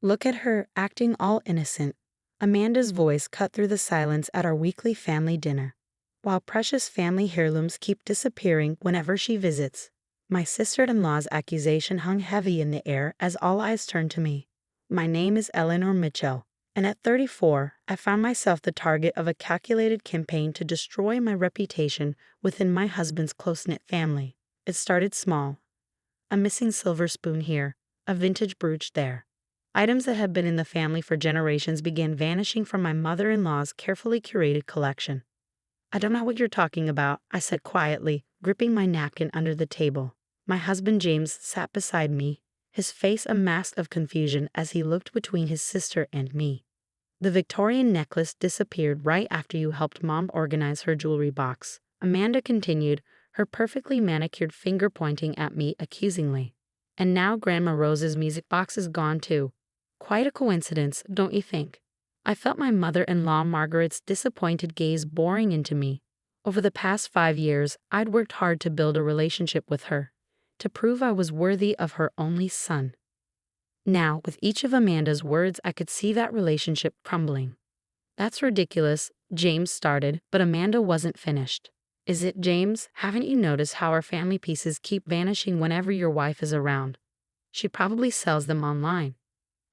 Look at her, acting all innocent. Amanda's voice cut through the silence at our weekly family dinner. While precious family heirlooms keep disappearing whenever she visits, my sister-in-law's accusation hung heavy in the air as all eyes turned to me. My name is Eleanor Mitchell, and at 34, I found myself the target of a calculated campaign to destroy my reputation within my husband's close-knit family. It started small. A missing silver spoon here, a vintage brooch there. Items that had been in the family for generations began vanishing from my mother-in-law's carefully curated collection. "I don't know what you're talking about," I said quietly, gripping my napkin under the table. My husband James sat beside me, his face a mask of confusion as he looked between his sister and me. "The Victorian necklace disappeared right after you helped Mom organize her jewelry box," Amanda continued, her perfectly manicured finger pointing at me accusingly. "And now Grandma Rose's music box is gone too. Quite a coincidence, don't you think?" I felt my mother-in-law Margaret's disappointed gaze boring into me. Over the past 5 years, I'd worked hard to build a relationship with her, to prove I was worthy of her only son. Now, with each of Amanda's words, I could see that relationship crumbling. "That's ridiculous," James started, but Amanda wasn't finished. "Is it, James? Haven't you noticed how our family pieces keep vanishing whenever your wife is around? She probably sells them online.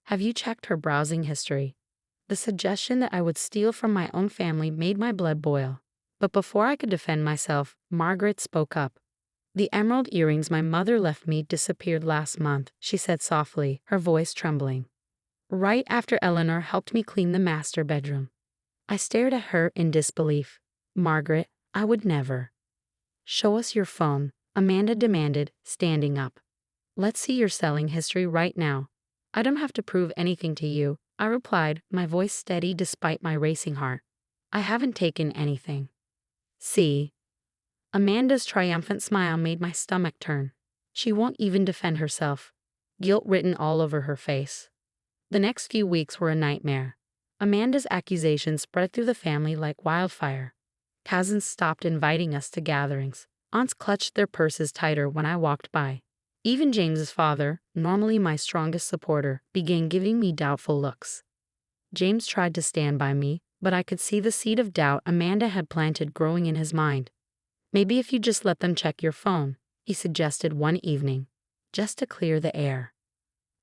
Have you checked her browsing history?" The suggestion that I would steal from my own family made my blood boil. But before I could defend myself, Margaret spoke up. "The emerald earrings my mother left me disappeared last month," she said softly, her voice trembling. "Right after Eleanor helped me clean the master bedroom." I stared at her in disbelief. "Margaret, I would never." "Show us your phone," Amanda demanded, standing up. "Let's see your selling history right now." "I don't have to prove anything to you," I replied, my voice steady despite my racing heart. "I haven't taken anything." "See?" Amanda's triumphant smile made my stomach turn. She won't even defend herself. Guilt written all over her face. The next few weeks were a nightmare. Amanda's accusations spread through the family like wildfire. Cousins stopped inviting us to gatherings. Aunts clutched their purses tighter when I walked by. Even James's father, normally my strongest supporter, began giving me doubtful looks. James tried to stand by me, but I could see the seed of doubt Amanda had planted growing in his mind. "Maybe if you just let them check your phone," he suggested one evening, just to clear the air.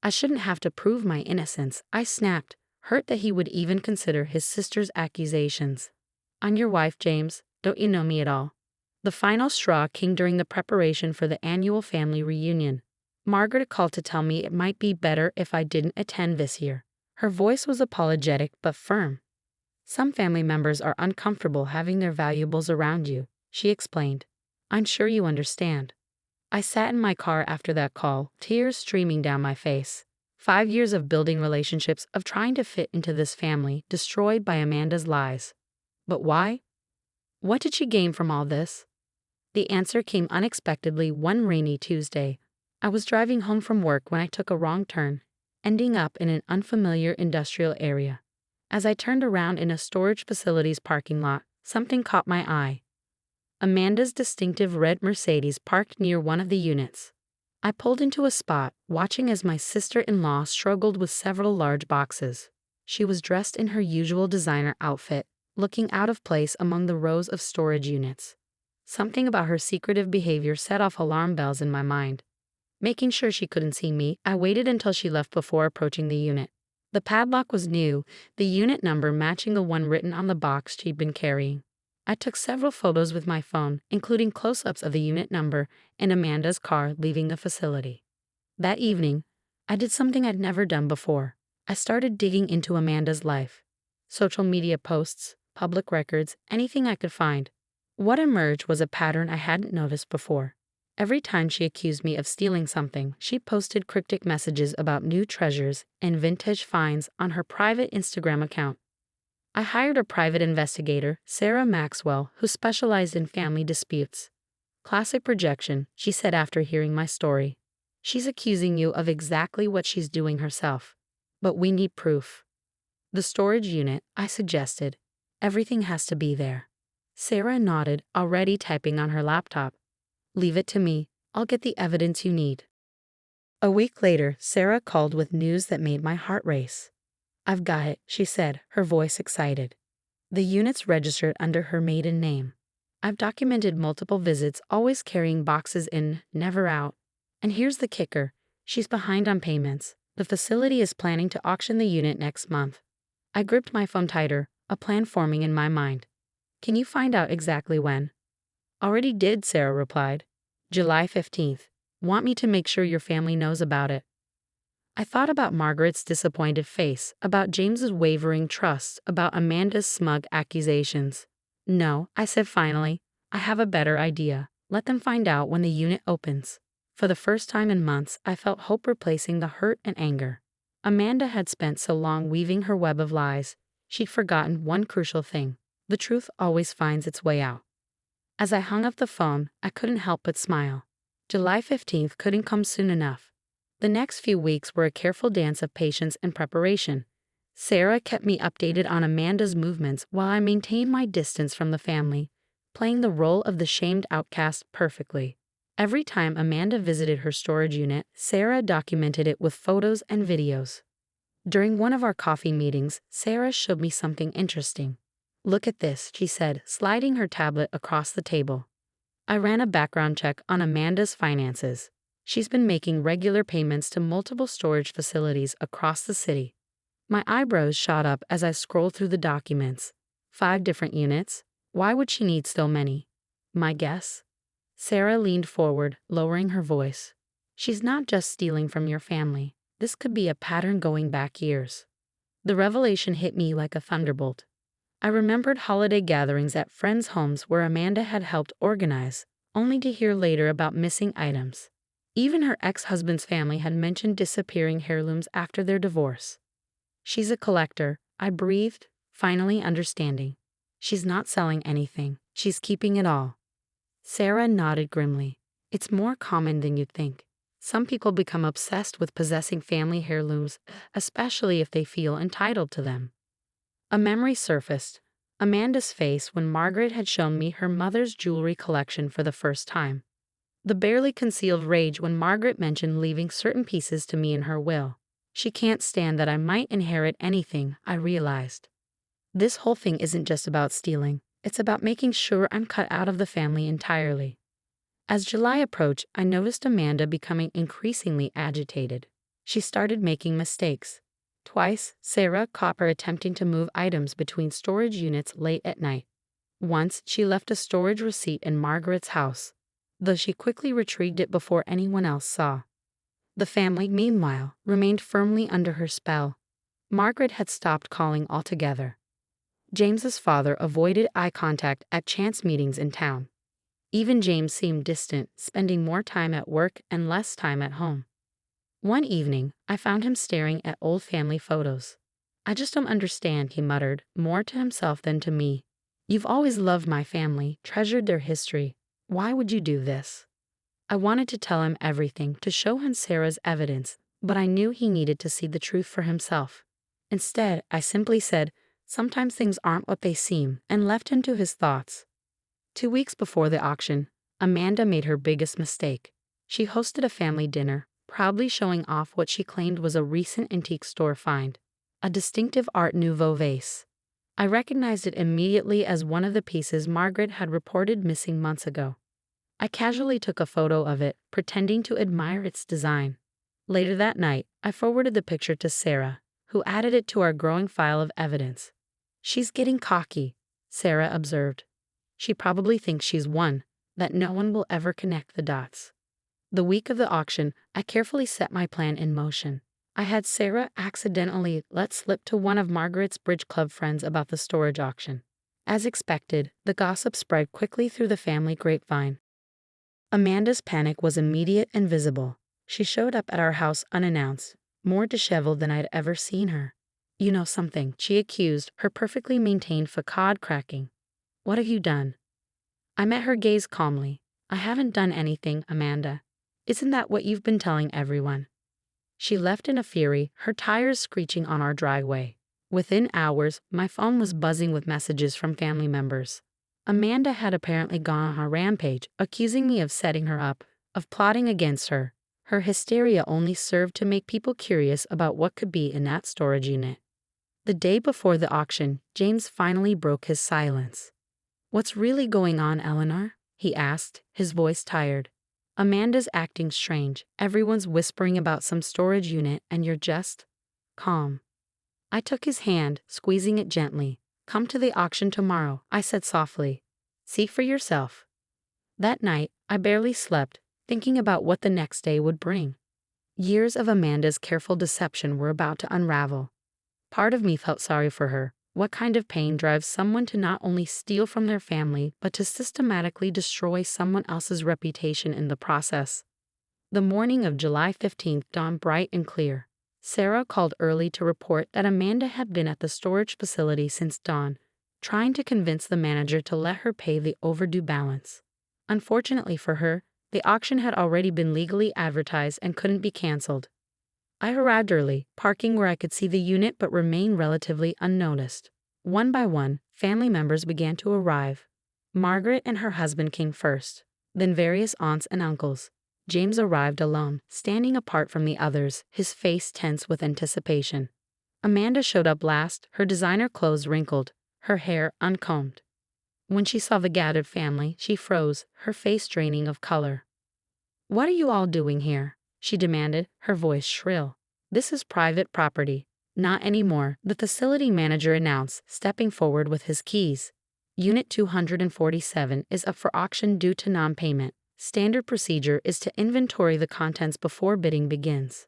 I shouldn't have to prove my innocence, I snapped, hurt that he would even consider his sister's accusations. "I'm your wife, James. Don't you know me at all?" The final straw came during the preparation for the annual family reunion. Margaret called to tell me it might be better if I didn't attend this year. Her voice was apologetic but firm. "Some family members are uncomfortable having their valuables around you," she explained. "I'm sure you understand." I sat in my car after that call, tears streaming down my face. 5 years of building relationships, of trying to fit into this family, destroyed by Amanda's lies. But why? What did she gain from all this? The answer came unexpectedly one rainy Tuesday. I was driving home from work when I took a wrong turn, ending up in an unfamiliar industrial area. As I turned around in a storage facility's parking lot, something caught my eye. Amanda's distinctive red Mercedes parked near one of the units. I pulled into a spot, watching as my sister-in-law struggled with several large boxes. She was dressed in her usual designer outfit, looking out of place among the rows of storage units. Something about her secretive behavior set off alarm bells in my mind. Making sure she couldn't see me, I waited until she left before approaching the unit. The padlock was new, the unit number matching the one written on the box she'd been carrying. I took several photos with my phone, including close-ups of the unit number and Amanda's car leaving the facility. That evening, I did something I'd never done before. I started digging into Amanda's life. Social media posts, public records, anything I could find. What emerged was a pattern I hadn't noticed before. Every time she accused me of stealing something, she posted cryptic messages about new treasures and vintage finds on her private Instagram account. I hired a private investigator, Sarah Maxwell, who specialized in family disputes. "Classic projection," she said after hearing my story. "She's accusing you of exactly what she's doing herself. But we need proof." "The storage unit," I suggested. "Everything has to be there." Sarah nodded, already typing on her laptop. "Leave it to me. I'll get the evidence you need." A week later, Sarah called with news that made my heart race. "I've got it," she said, her voice excited. "The unit's registered under her maiden name. I've documented multiple visits, always carrying boxes in, never out. And here's the kicker. She's behind on payments. The facility is planning to auction the unit next month." I gripped my phone tighter, a plan forming in my mind. "Can you find out exactly when?" "Already did," Sarah replied. "July 15th. Want me to make sure your family knows about it?" I thought about Margaret's disappointed face, about James's wavering trust, about Amanda's smug accusations. "No," I said finally. "I have a better idea. Let them find out when the unit opens." For the first time in months, I felt hope replacing the hurt and anger. Amanda had spent so long weaving her web of lies, she'd forgotten one crucial thing. The truth always finds its way out. As I hung up the phone, I couldn't help but smile. July 15th couldn't come soon enough. The next few weeks were a careful dance of patience and preparation. Sarah kept me updated on Amanda's movements while I maintained my distance from the family, playing the role of the shamed outcast perfectly. Every time Amanda visited her storage unit, Sarah documented it with photos and videos. During one of our coffee meetings, Sarah showed me something interesting. "Look at this," she said, sliding her tablet across the table. I ran a background check on Amanda's finances. She's been making regular payments to multiple storage facilities across the city. My eyebrows shot up as I scrolled through the documents. 5 different units? Why would she need so many? My guess? Sarah leaned forward, lowering her voice. "She's not just stealing from your family. This could be a pattern going back years." The revelation hit me like a thunderbolt. I remembered holiday gatherings at friends' homes where Amanda had helped organize, only to hear later about missing items. Even her ex-husband's family had mentioned disappearing heirlooms after their divorce. "She's a collector," I breathed, finally understanding. "She's not selling anything. She's keeping it all." Sarah nodded grimly. "It's more common than you'd think. Some people become obsessed with possessing family heirlooms, especially if they feel entitled to them." A memory surfaced. Amanda's face when Margaret had shown me her mother's jewelry collection for the first time. The barely concealed rage when Margaret mentioned leaving certain pieces to me in her will. She can't stand that I might inherit anything, I realized. This whole thing isn't just about stealing. It's about making sure I'm cut out of the family entirely. As July approached, I noticed Amanda becoming increasingly agitated. She started making mistakes. Twice, Sarah caught her attempting to move items between storage units late at night. Once, she left a storage receipt in Margaret's house, though she quickly retrieved it before anyone else saw. The family, meanwhile, remained firmly under her spell. Margaret had stopped calling altogether. James's father avoided eye contact at chance meetings in town. Even James seemed distant, spending more time at work and less time at home. One evening, I found him staring at old family photos. "I just don't understand," he muttered, more to himself than to me. "You've always loved my family, treasured their history. Why would you do this?" I wanted to tell him everything, to show him Sarah's evidence, but I knew he needed to see the truth for himself. Instead, I simply said, "Sometimes things aren't what they seem," and left him to his thoughts. 2 weeks before the auction, Amanda made her biggest mistake. She hosted a family dinner, proudly showing off what she claimed was a recent antique store find, a distinctive Art Nouveau vase. I recognized it immediately as one of the pieces Margaret had reported missing months ago. I casually took a photo of it, pretending to admire its design. Later that night, I forwarded the picture to Sarah, who added it to our growing file of evidence. "She's getting cocky," Sarah observed. "She probably thinks she's won, that no one will ever connect the dots." The week of the auction, I carefully set my plan in motion. I had Sarah accidentally let slip to one of Margaret's bridge club friends about the storage auction. As expected, the gossip spread quickly through the family grapevine. Amanda's panic was immediate and visible. She showed up at our house unannounced, more disheveled than I'd ever seen her. "You know something," she accused, her perfectly maintained facade cracking. "What have you done?" I met her gaze calmly. "I haven't done anything, Amanda. Isn't that what you've been telling everyone?" She left in a fury, her tires screeching on our driveway. Within hours, my phone was buzzing with messages from family members. Amanda had apparently gone on a rampage, accusing me of setting her up, of plotting against her. Her hysteria only served to make people curious about what could be in that storage unit. The day before the auction, James finally broke his silence. "What's really going on, Eleanor?" he asked, his voice tired. "Amanda's acting strange. Everyone's whispering about some storage unit and you're just calm." I took his hand, squeezing it gently. "Come to the auction tomorrow," I said softly. "See for yourself." That night, I barely slept, thinking about what the next day would bring. Years of Amanda's careful deception were about to unravel. Part of me felt sorry for her. What kind of pain drives someone to not only steal from their family, but to systematically destroy someone else's reputation in the process? The morning of July 15th dawned bright and clear. Sarah called early to report that Amanda had been at the storage facility since dawn, trying to convince the manager to let her pay the overdue balance. Unfortunately for her, the auction had already been legally advertised and couldn't be canceled. I arrived early, parking where I could see the unit but remain relatively unnoticed. One by one, family members began to arrive. Margaret and her husband came first, then various aunts and uncles. James arrived alone, standing apart from the others, his face tense with anticipation. Amanda showed up last, her designer clothes wrinkled, her hair uncombed. When she saw the gathered family, she froze, her face draining of color. "What are you all doing here?" she demanded, her voice shrill. "This is private property." "Not anymore," the facility manager announced, stepping forward with his keys. "Unit 247 is up for auction due to non-payment. Standard procedure is to inventory the contents before bidding begins."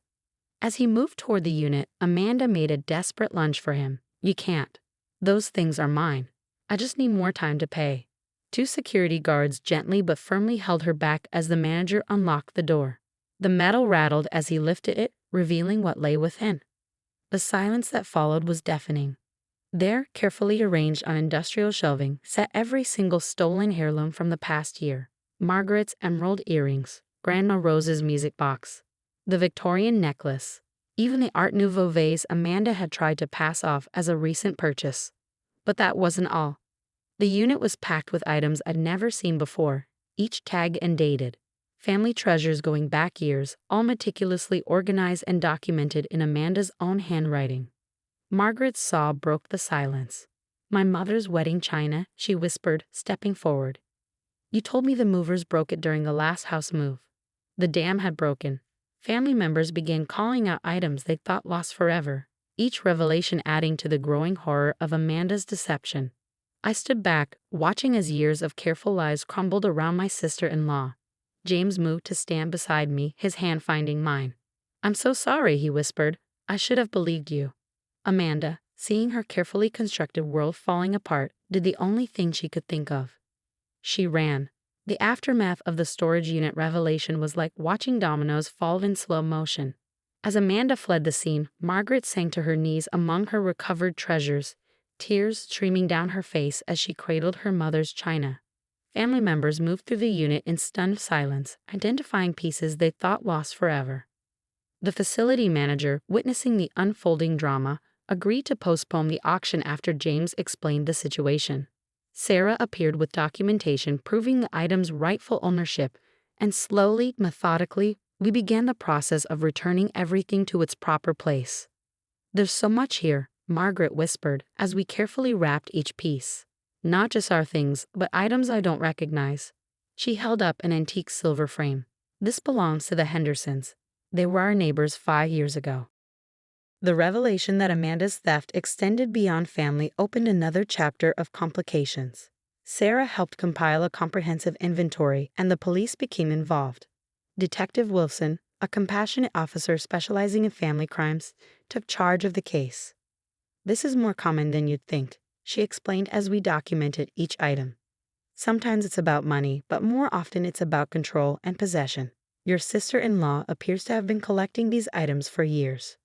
As he moved toward the unit, Amanda made a desperate lunge for him. "You can't. Those things are mine. I just need more time to pay." Two security guards gently but firmly held her back as the manager unlocked the door. The metal rattled as he lifted it, revealing what lay within. The silence that followed was deafening. There, carefully arranged on industrial shelving, sat every single stolen heirloom from the past year. Margaret's emerald earrings, Grandma Rose's music box, the Victorian necklace, even the Art Nouveau vase Amanda had tried to pass off as a recent purchase. But that wasn't all. The unit was packed with items I'd never seen before, each tagged and dated. Family treasures going back years, all meticulously organized and documented in Amanda's own handwriting. Margaret's sob broke the silence. "My mother's wedding china," she whispered, stepping forward. "You told me the movers broke it during the last house move." The dam had broken. Family members began calling out items they thought lost forever, each revelation adding to the growing horror of Amanda's deception. I stood back, watching as years of careful lies crumbled around my sister-in-law. James moved to stand beside me, his hand finding mine. "I'm so sorry," he whispered. "I should have believed you." Amanda, seeing her carefully constructed world falling apart, did the only thing she could think of. She ran. The aftermath of the storage unit revelation was like watching dominoes fall in slow motion. As Amanda fled the scene, Margaret sank to her knees among her recovered treasures, tears streaming down her face as she cradled her mother's china. Family members moved through the unit in stunned silence, identifying pieces they thought lost forever. The facility manager, witnessing the unfolding drama, agreed to postpone the auction after James explained the situation. Sarah appeared with documentation proving the item's rightful ownership, and slowly, methodically, we began the process of returning everything to its proper place. "There's so much here," Margaret whispered, as we carefully wrapped each piece. "Not just our things, but items I don't recognize." She held up an antique silver frame. "This belongs to the Hendersons. They were our neighbors 5 years ago." The revelation that Amanda's theft extended beyond family opened another chapter of complications. Sarah helped compile a comprehensive inventory, and the police became involved. Detective Wilson, a compassionate officer specializing in family crimes, took charge of the case. "This is more common than you'd think," she explained as we documented each item. "Sometimes it's about money, but more often it's about control and possession. Your sister-in-law appears to have been collecting these items for years."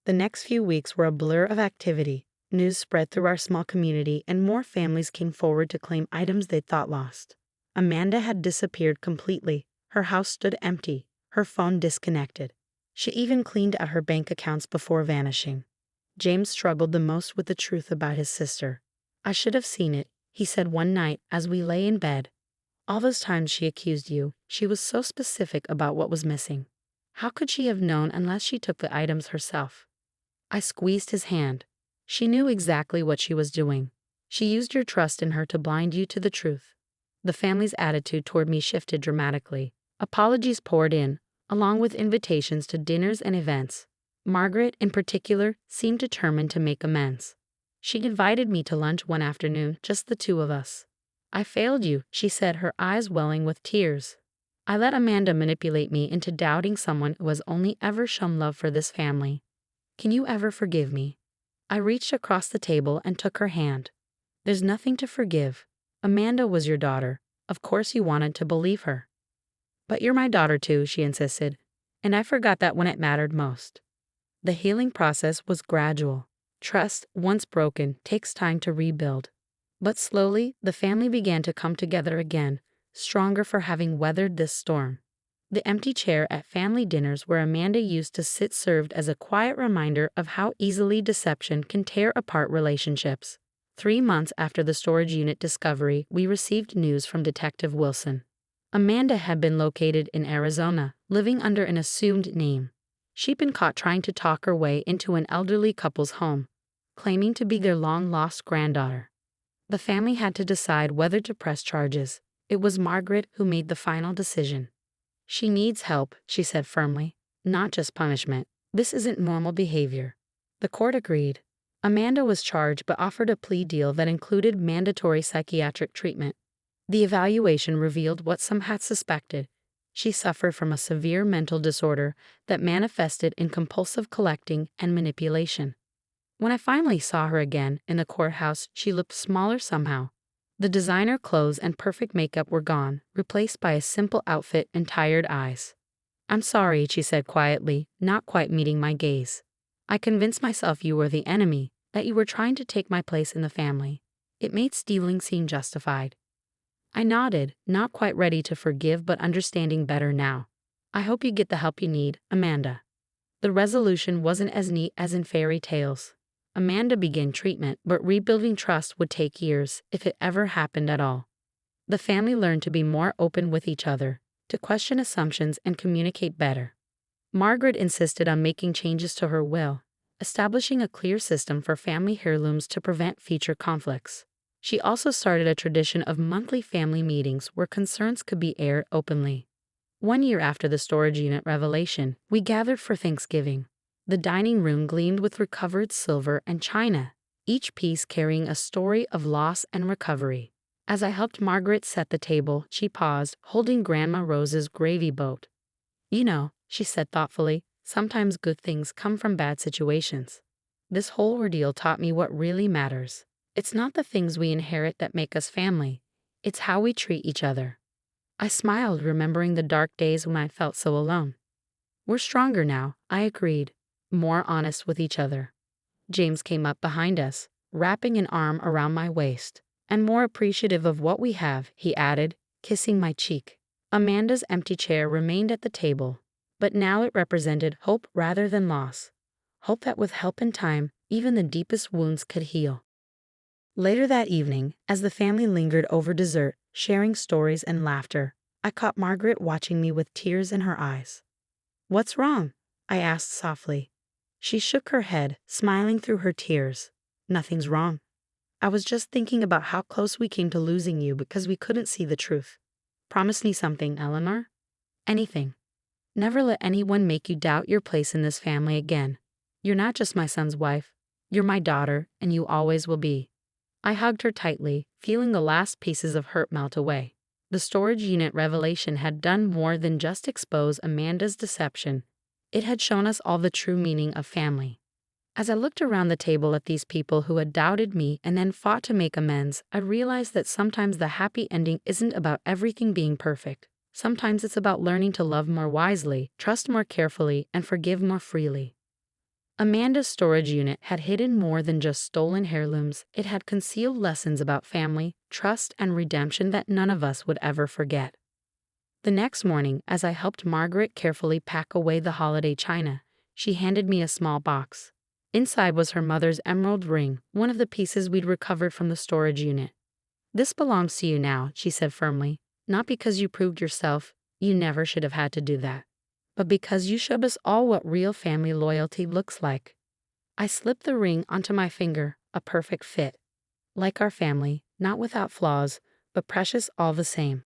The next few weeks were a blur of activity. News spread through our small community, and more families came forward to claim items they thought lost. Amanda had disappeared completely. Her house stood empty, her phone disconnected. She even cleaned out her bank accounts before vanishing. James struggled the most with the truth about his sister. "I should have seen it," he said one night as we lay in bed. "All those times she accused you, she was so specific about what was missing. How could she have known unless she took the items herself? I squeezed his hand. She knew exactly what she was doing. She used your trust in her to blind you to the truth. The family's attitude toward me shifted dramatically. Apologies poured in, along with invitations to dinners and events. Margaret, in particular, seemed determined to make amends. She invited me to lunch one afternoon, just the two of us. I failed you, she said, her eyes welling with tears. I let Amanda manipulate me into doubting someone who has only ever shown love for this family. Can you ever forgive me? I reached across the table and took her hand. There's nothing to forgive. Amanda was your daughter. Of course you wanted to believe her. But you're my daughter too, she insisted, and I forgot that when it mattered most. The healing process was gradual. Trust, once broken, takes time to rebuild. But slowly, the family began to come together again, stronger for having weathered this storm. The empty chair at family dinners where Amanda used to sit served as a quiet reminder of how easily deception can tear apart relationships. 3 months after the storage unit discovery, we received news from Detective Wilson. Amanda had been located in Arizona, living under an assumed name. She'd been caught trying to talk her way into an elderly couple's home, claiming to be their long-lost granddaughter. The family had to decide whether to press charges. It was Margaret who made the final decision. She needs help, she said firmly, not just punishment. This isn't normal behavior. The court agreed. Amanda was charged but offered a plea deal that included mandatory psychiatric treatment. The evaluation revealed what some had suspected. She suffered from a severe mental disorder that manifested in compulsive collecting and manipulation. When I finally saw her again in the courthouse, she looked smaller somehow. The designer clothes and perfect makeup were gone, replaced by a simple outfit and tired eyes. I'm sorry, she said quietly, not quite meeting my gaze. I convinced myself you were the enemy, that you were trying to take my place in the family. It made stealing seem justified. I nodded, not quite ready to forgive but understanding better now. I hope you get the help you need, Amanda. The resolution wasn't as neat as in fairy tales. Amanda began treatment, but rebuilding trust would take years, if it ever happened at all. The family learned to be more open with each other, to question assumptions and communicate better. Margaret insisted on making changes to her will, establishing a clear system for family heirlooms to prevent future conflicts. She also started a tradition of monthly family meetings where concerns could be aired openly. 1 year after the storage unit revelation, we gathered for Thanksgiving. The dining room gleamed with recovered silver and china, each piece carrying a story of loss and recovery. As I helped Margaret set the table, she paused, holding Grandma Rose's gravy boat. You know, she said thoughtfully, sometimes good things come from bad situations. This whole ordeal taught me what really matters. It's not the things we inherit that make us family. It's how we treat each other. I smiled, remembering the dark days when I felt so alone. We're stronger now, I agreed, more honest with each other. James came up behind us, wrapping an arm around my waist. And more appreciative of what we have, he added, kissing my cheek. Amanda's empty chair remained at the table, but now it represented hope rather than loss. Hope that with help and time, even the deepest wounds could heal. Later that evening, as the family lingered over dessert, sharing stories and laughter, I caught Margaret watching me with tears in her eyes. What's wrong? I asked softly. She shook her head, smiling through her tears. Nothing's wrong. I was just thinking about how close we came to losing you because we couldn't see the truth. Promise me something, Eleanor. Anything. Never let anyone make you doubt your place in this family again. You're not just my son's wife. You're my daughter, and you always will be. I hugged her tightly, feeling the last pieces of hurt melt away. The storage unit revelation had done more than just expose Amanda's deception. It had shown us all the true meaning of family. As I looked around the table at these people who had doubted me and then fought to make amends, I realized that sometimes the happy ending isn't about everything being perfect. Sometimes it's about learning to love more wisely, trust more carefully, and forgive more freely. Amanda's storage unit had hidden more than just stolen heirlooms. It had concealed lessons about family, trust, and redemption that none of us would ever forget. The next morning, as I helped Margaret carefully pack away the holiday china, she handed me a small box. Inside was her mother's emerald ring, one of the pieces we'd recovered from the storage unit. This belongs to you now, she said firmly. Not because you proved yourself. You never should have had to do that. but because you showed us all what real family loyalty looks like. I slipped the ring onto my finger, a perfect fit. Like our family, not without flaws, but precious all the same.